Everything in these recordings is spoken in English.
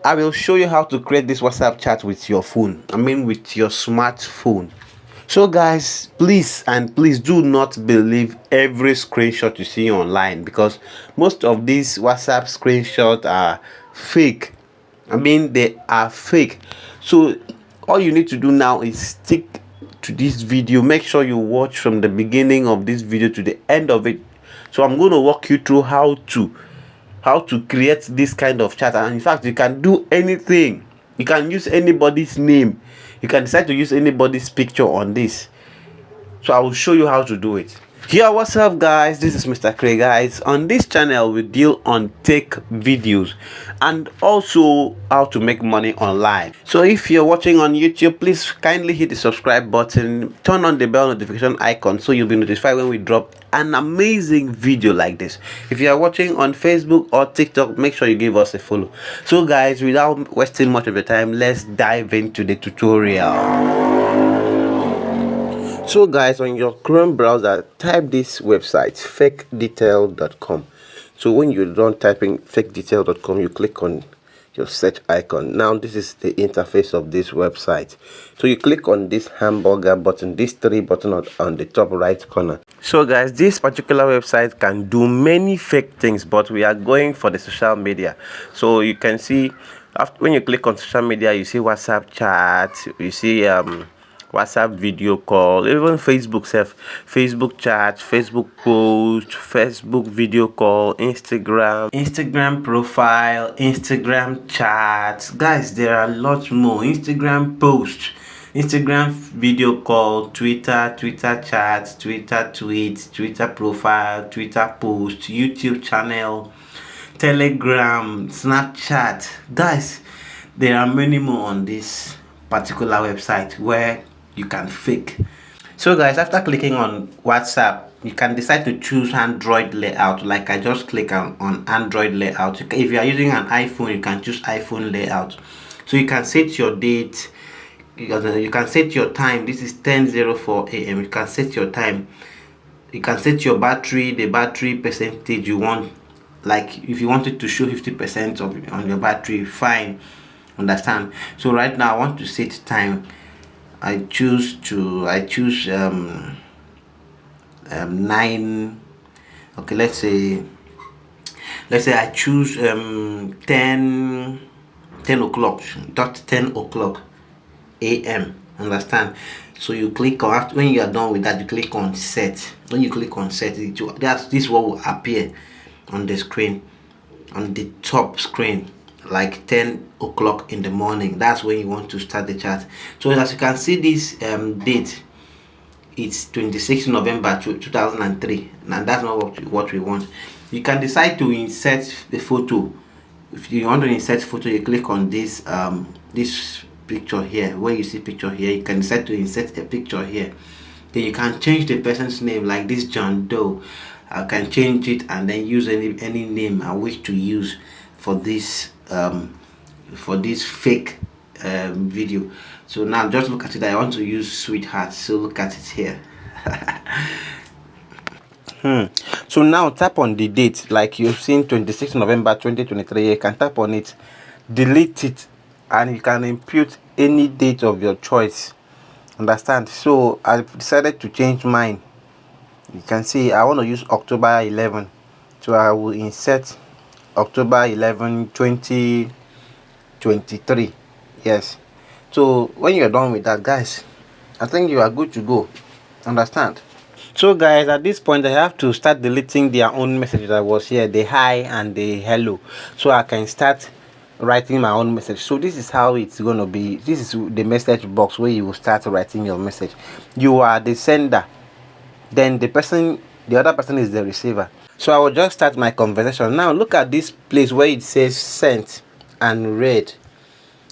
I will show you how to create this WhatsApp chat with your phone. I mean with your smartphone. So guys, please do not believe every screenshot you see online, because most of these WhatsApp screenshots are fake. I mean they are fake. So all you need to do now is stick to this video. Make sure you watch from the beginning of this video to the end of it. So I'm going to walk you through how to create this kind of chat. And in fact, you can do anything. You can use anybody's name. You can decide to use anybody's picture on this. So I will show you how to do it. Yeah, what's up guys, this is Mr. Craig. Guys, on this channel we deal on tech videos and also how to make money online. So if you're watching on YouTube, please kindly hit the subscribe button, turn on the bell notification icon so you'll be notified when we drop an amazing video like this. If you are watching on Facebook or TikTok, make sure you give us a follow. So guys, without wasting much of your time, let's dive into the tutorial. So guys, on your Chrome browser, type this website fakedetail.com. So when you're done typing fakedetail.com, you click on your search icon. Now this is the interface of this website. So you click on this hamburger button, these three buttons on the top right corner. So guys, this particular website can do many fake things, but we are going for the social media. So you can see when you click on social media, you see WhatsApp chat, you see WhatsApp video call, even Facebook Facebook chat, Facebook post, Facebook video call, Instagram profile, Instagram chat. Guys, there are lots more. Instagram post, Instagram video call, Twitter chat, Twitter tweet, Twitter profile, Twitter post, YouTube channel, Telegram, Snapchat. Guys, there are many more on this particular website where you can fake. So guys, after clicking on WhatsApp, you can decide to choose Android layout. Like I just click on Android layout. If you are using an iPhone, you can choose iPhone layout. So you can set your date, you can set your time. This is 10:04 a.m. You can set your time. You can set your battery, the battery percentage you want. Like if you wanted to show 50% on your battery, fine, understand. So right now I want to set time. I choose 9. Okay, let's say I choose 10 o'clock, dot 10 o'clock a.m. understand. So you click on, when you are done with that, you click on set. When you click on set, this what will appear on the screen, on the top screen, like 10 o'clock in the morning. That's when you want to start the chat. So as you can see, this date, it's 26 November 2003, and that's not what we want. You can decide to insert the photo. If you want to insert photo, you click on this this picture here. Where you see picture here, you can decide to insert a picture here. Then you can change the person's name, like this John Doe. I can change it and then use any name I wish to use for this fake video. So now just look at it. I want to use sweetheart, so look at it here. So now tap on the date, like you've seen 26 November 2023. You can tap on it, delete it, and you can impute any date of your choice, understand. So I've decided to change mine. You can see I want to use October 11, so I will insert October 11 2023. Yes. So when you're done with that, guys, I think you are good to go, understand. So guys, at this point I have to start deleting their own message that was here, the hi and the hello, so I can start writing my own message. So this is how it's going to be. This is the message box where you will start writing your message. You are the sender, then the other person is the receiver. So I will just start my conversation. Now look at this place where it says sent and read.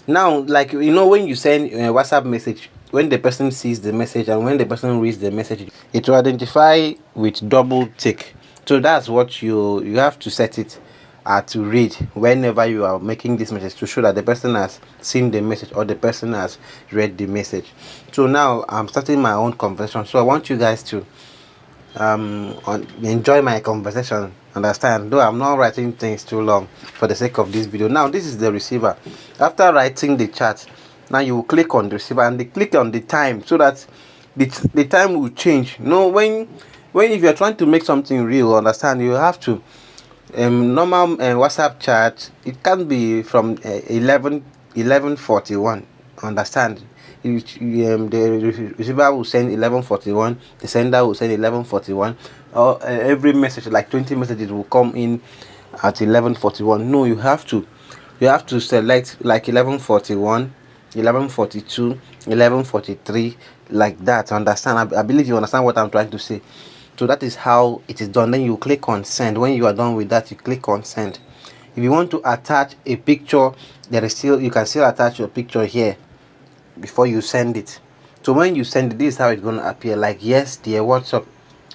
Now, like, you know, when you send a WhatsApp message, when the person sees the message and when the person reads the message, it will identify with double tick. So that's what you have to set it to read whenever you are making this message, to show that the person has seen the message or the person has read the message. So now I'm starting my own conversation. So I want you guys to enjoy my conversation. Understand? Though I'm not writing things too long for the sake of this video. Now this is the receiver. After writing the chat, now you will click on the receiver and they click on the time so that the time will change. You know, when if you're trying to make something real, understand, you have to normal WhatsApp chat, it can be from 11:41. Understand? The receiver will send 11:41, the sender will send 11:41, or every message, like 20 messages, will come in at 11:41. No, you have to select like 11:41, 11:42, 11:43, like that. Understand? I believe you understand what I'm trying to say. So that is how it is done. Then you click on send. When you are done with that, you click on send. If you want to attach a picture, you can still attach your picture here before you send it. So when you send it, this is how it's going to appear, like yes dear, what's up.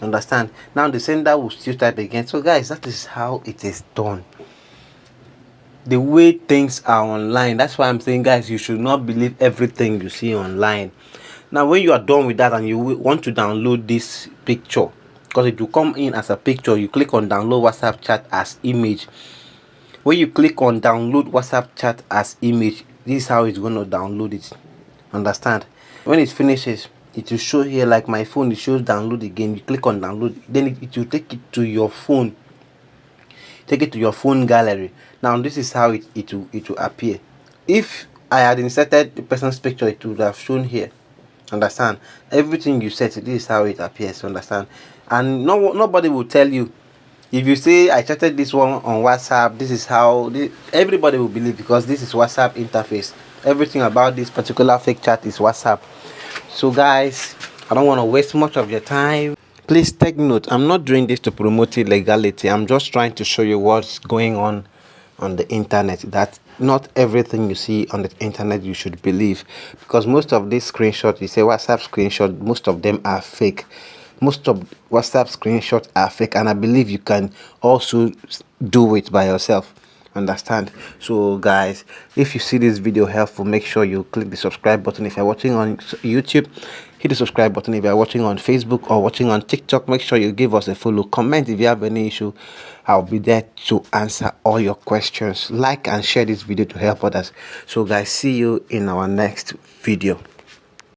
Understand? Now the sender will still type again. So guys, that is how it is done, the way things are online. That's why I'm saying, guys, you should not believe everything you see online. Now when you are done with that and you want to download this picture, because it will come in as a picture, you click on download WhatsApp chat as image. When you click on download WhatsApp chat as image, this is how it's going to download it. Understand? When it finishes, it will show here, like my phone, it shows download again. You click on download, then it will take it to your phone, gallery. Now this is how it will appear. If I had inserted the person's picture, it would have shown here. Understand? Everything you set, this is how it appears. Understand? And nobody will tell you. If you say I chatted this one on WhatsApp, this is how everybody will believe, because this is WhatsApp interface. Everything about this particular fake chat is WhatsApp. So guys, I don't want to waste much of your time. Please take note, I'm not doing this to promote illegality. I'm just trying to show you what's going on the internet, that not everything you see on the internet you should believe, because most of these screenshots, you say WhatsApp screenshot, most of them are fake. Most of WhatsApp screenshots are fake, and I believe you can also do it by yourself. Understand? So guys, if you see this video helpful, make sure you click the subscribe button. If you're watching on YouTube, hit the subscribe button. If you're watching on Facebook or watching on TikTok, make sure you give us a follow. Comment if you have any issue. I'll be there to answer all your questions. Like and share this video to help others. So guys, see you in our next video.